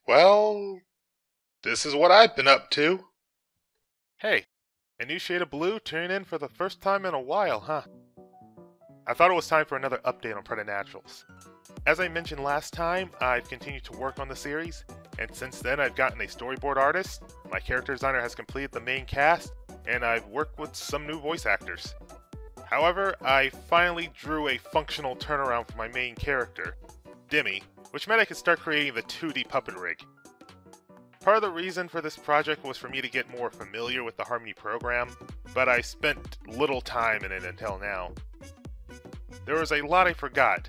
Well, this is what I've been up to. Hey, a new shade of blue tuning in for the first time in a while, huh? I thought it was time for another update on Preternaturals. As I mentioned last time, I've continued to work on the series, and since then I've gotten a storyboard artist, my character designer has completed the main cast, and I've worked with some new voice actors. However, I finally drew a functional turnaround for my main character, Demi, which meant I could start creating the 2D puppet rig. Part of the reason for this project was for me to get more familiar with the Harmony program, but I spent little time in it until now. There was a lot I forgot,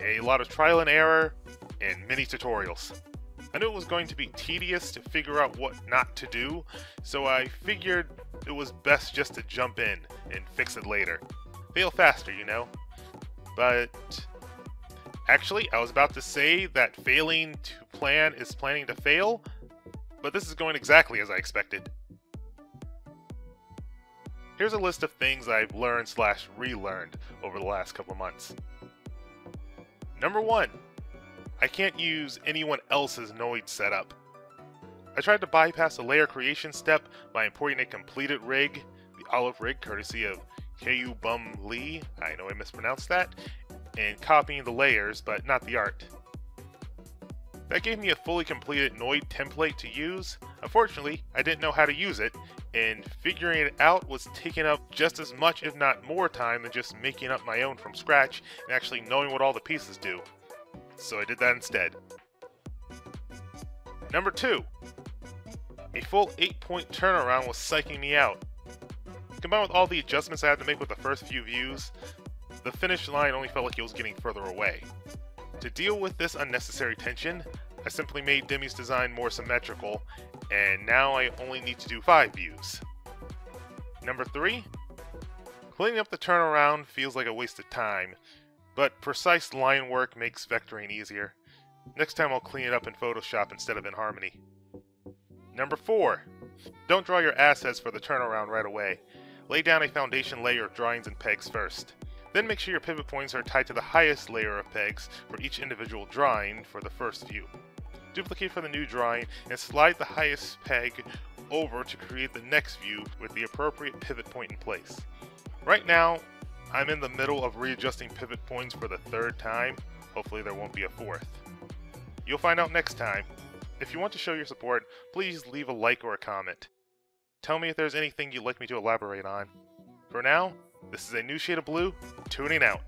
a lot of trial and error, and many tutorials. I knew it was going to be tedious to figure out what not to do, so I figured it was best just to jump in and fix it later. Fail faster, you know? But actually, I was about to say that failing to plan is planning to fail, but this is going exactly as I expected. Here's a list of things I've learned / relearned over the last couple months. Number 1. I can't use anyone else's Noid setup. I tried to bypass the layer creation step by importing a completed rig, the Olive rig courtesy of Ku Bum Lee, I know I mispronounced that, and copying the layers but not the art. That gave me a fully completed Noid template to use. Unfortunately, I didn't know how to use it, and figuring it out was taking up just as much if not more time than just making up my own from scratch and actually knowing what all the pieces do. So I did that instead. Number 2. A full 8-point turnaround was psyching me out. Combined with all the adjustments I had to make with the first few views, the finish line only felt like it was getting further away. To deal with this unnecessary tension, I simply made Demi's design more symmetrical, and now I only need to do 5 views. Number 3. Cleaning up the turnaround feels like a waste of time, but precise line work makes vectoring easier. Next time I'll clean it up in Photoshop instead of in Harmony. Number 4. Don't draw your assets for the turnaround right away. Lay down a foundation layer of drawings and pegs first. Then make sure your pivot points are tied to the highest layer of pegs for each individual drawing for the first view. Duplicate for the new drawing and slide the highest peg over to create the next view with the appropriate pivot point in place. Right now, I'm in the middle of readjusting pivot points for the 3rd time. Hopefully there won't be a 4th. You'll find out next time. If you want to show your support, please leave a like or a comment. Tell me if there's anything you'd like me to elaborate on. For now, this is A New Shade of Blue, tuning out.